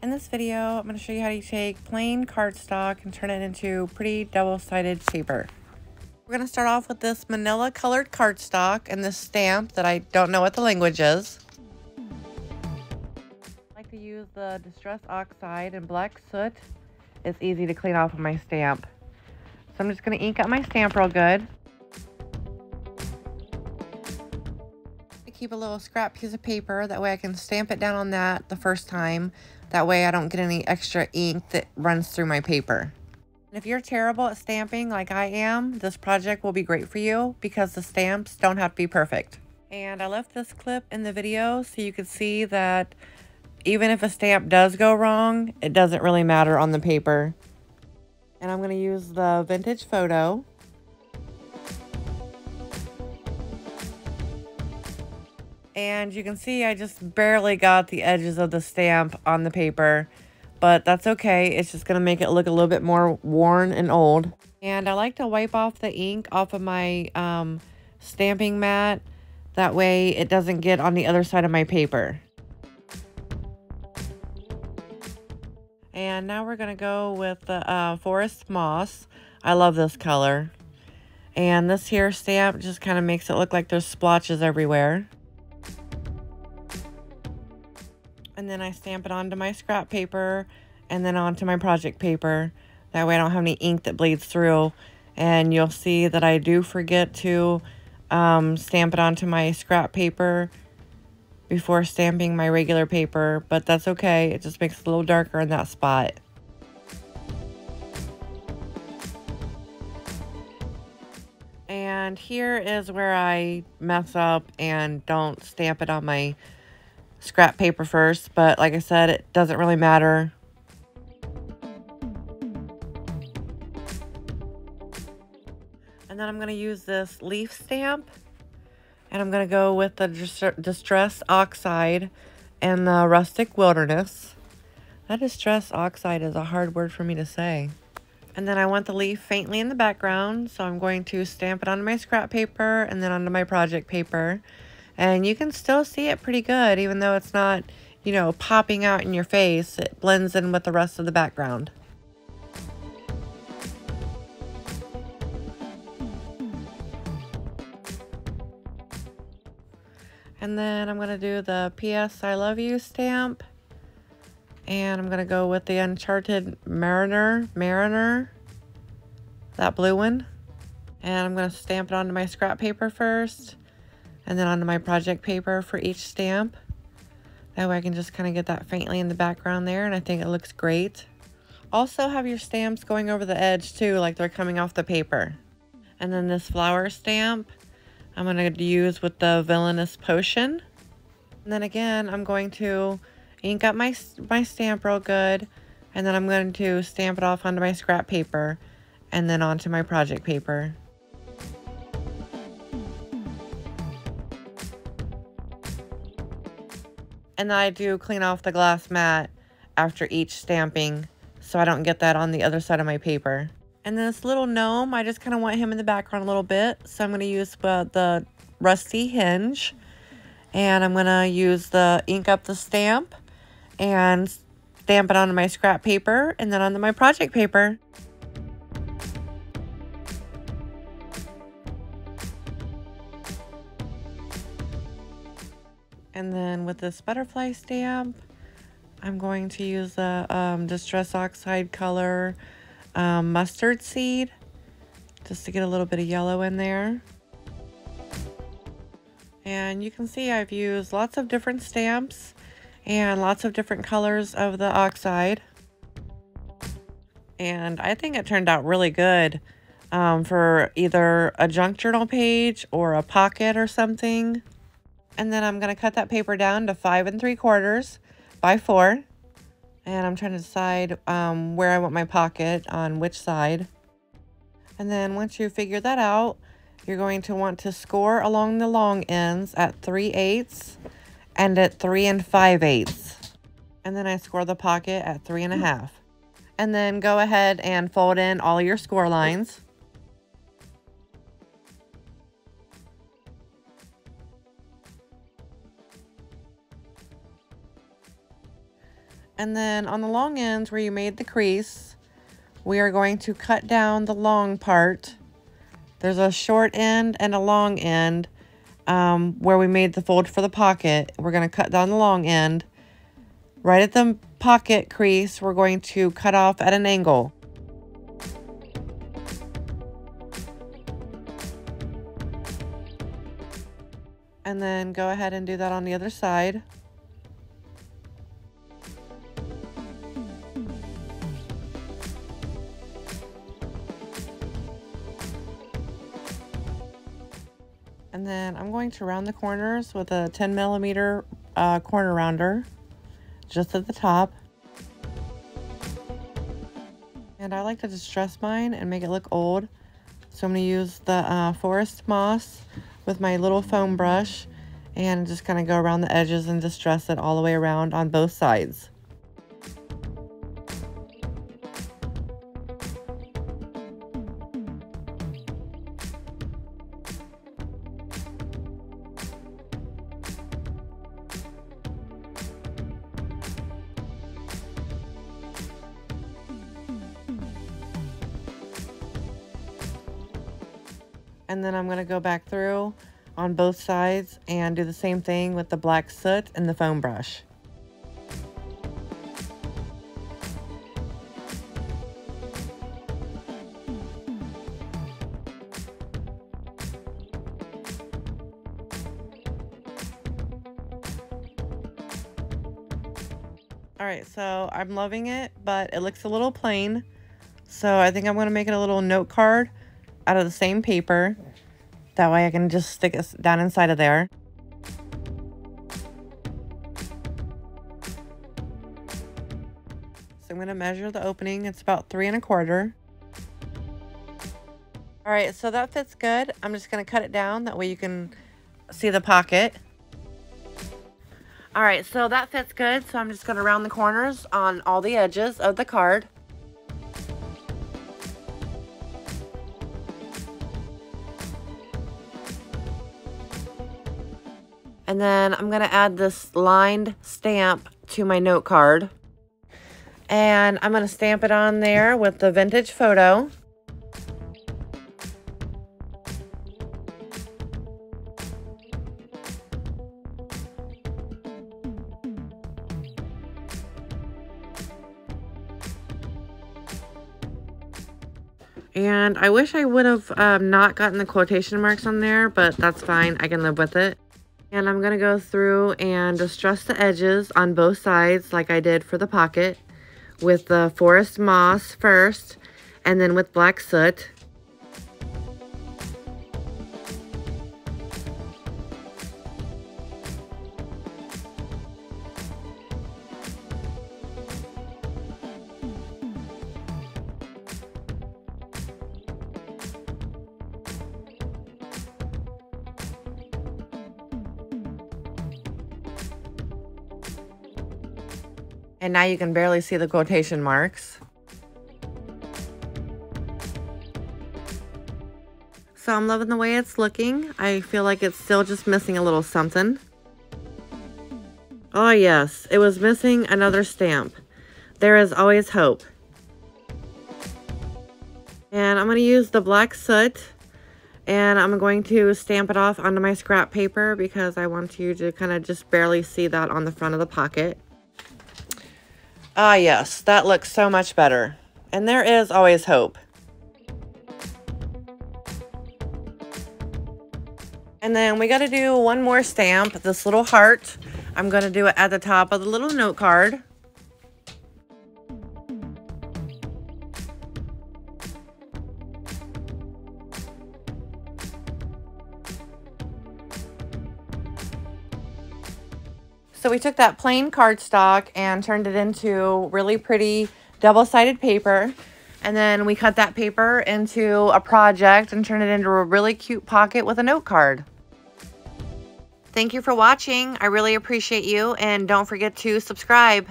In this video, I'm going to show you how to take plain cardstock and turn it into pretty double-sided paper. We're going to start off with this manila colored cardstock and this stamp that I don't know what the language is. I like to use the Distress Oxide and black soot. It's easy to clean off of my stamp. So I'm just going to ink up my stamp real good. I keep a little scrap piece of paper, that way I can stamp it down on that the first time. That way I don't get any extra ink that runs through my paper. And if you're terrible at stamping like I am, this project will be great for you because the stamps don't have to be perfect. And I left this clip in the video so you can see that even if a stamp does go wrong, it doesn't really matter on the paper. And I'm going to use the vintage photo. And you can see I just barely got the edges of the stamp on the paper, but that's okay. It's just going to make it look a little bit more worn and old. And I like to wipe off the ink off of my stamping mat. That way it doesn't get on the other side of my paper. And now we're going to go with the Forest Moss. I love this color. And this here stamp just kind of makes it look like there's splotches everywhere. And then I stamp it onto my scrap paper and then onto my project paper. That way I don't have any ink that bleeds through. And you'll see that I do forget to stamp it onto my scrap paper before stamping my regular paper, but that's okay. It just makes it a little darker in that spot. And here is where I mess up and don't stamp it on my scrap paper first, but like I said, it doesn't really matter. And then I'm going to use this leaf stamp, and I'm going to go with the Distress Oxide and the Rustic Wilderness. That Distress Oxide is a hard word for me to say. And then I want the leaf faintly in the background, so I'm going to stamp it onto my scrap paper and then onto my project paper. And you can still see it pretty good, even though it's not, you know, popping out in your face. It blends in with the rest of the background. And then I'm going to do the P.S. I Love You stamp. And I'm going to go with the Uncharted Mariner, that blue one. And I'm going to stamp it onto my scrap paper first, and then onto my project paper for each stamp. That way I can just kind of get that faintly in the background there, and I think it looks great. Also have your stamps going over the edge too, like they're coming off the paper. And then this flower stamp, I'm going to use with the Villainous Potion. And then again, I'm going to ink up my stamp real good, and then I'm going to stamp it off onto my scrap paper, and then onto my project paper. And then I do clean off the glass mat after each stamping, so I don't get that on the other side of my paper. And this little gnome, I just kind of want him in the background a little bit, so I'm going to use the Rusty Hinge. And I'm going to use the ink up the stamp and stamp it onto my scrap paper and then onto my project paper. And then with this butterfly stamp, I'm going to use the Distress Oxide color Mustard Seed, just to get a little bit of yellow in there. And you can see I've used lots of different stamps and lots of different colors of the oxide. And I think it turned out really good for either a junk journal page or a pocket or something. And then I'm going to cut that paper down to 5 3/4 by 4. And I'm trying to decide where I want my pocket on which side. And then once you figure that out, you're going to want to score along the long ends at 3/8 and at 3 5/8. And then I score the pocket at 3 1/2. And then go ahead and fold in all your score lines. And then on the long ends where you made the crease, we are going to cut down the long part. There's a short end and a long end where we made the fold for the pocket. We're going to cut down the long end. Right at the pocket crease, we're going to cut off at an angle. And then go ahead and do that on the other side. And then I'm going to round the corners with a 10mm corner rounder, just at the top. And I like to distress mine and make it look old. So I'm going to use the forest moss with my little foam brush and just kind of go around the edges and distress it all the way around on both sides. And then I'm going to go back through on both sides and do the same thing with the black soot and the foam brush. Alright, so I'm loving it, but it looks a little plain. So I think I'm going to make it a little note card out of the same paper. That way I can just stick it down inside of there. So I'm going to measure the opening. It's about 3 1/4. Alright, so that fits good. I'm just going to cut it down. That way you can see the pocket. Alright, so that fits good. So I'm just going to round the corners on all the edges of the card. And then I'm going to add this lined stamp to my note card. And I'm going to stamp it on there with the vintage photo. And I wish I would have not gotten the quotation marks on there, but that's fine. I can live with it. And I'm going to go through and distress the edges on both sides like I did for the pocket with the forest moss first and then with black soot. And now you can barely see the quotation marks. So I'm loving the way it's looking. I feel like it's still just missing a little something. Oh yes, it was missing another stamp. There is always hope. And I'm going to use the black soot. And I'm going to stamp it off onto my scrap paper because I want you to kind of just barely see that on the front of the pocket. Ah, yes, that looks so much better. And there is always hope. And then we got to do one more stamp, this little heart. I'm going to do it at the top of the little note card. So we took that plain cardstock and turned it into really pretty double-sided paper. And then we cut that paper into a project and turned it into a really cute pocket with a note card. Thank you for watching. I really appreciate you. And don't forget to subscribe.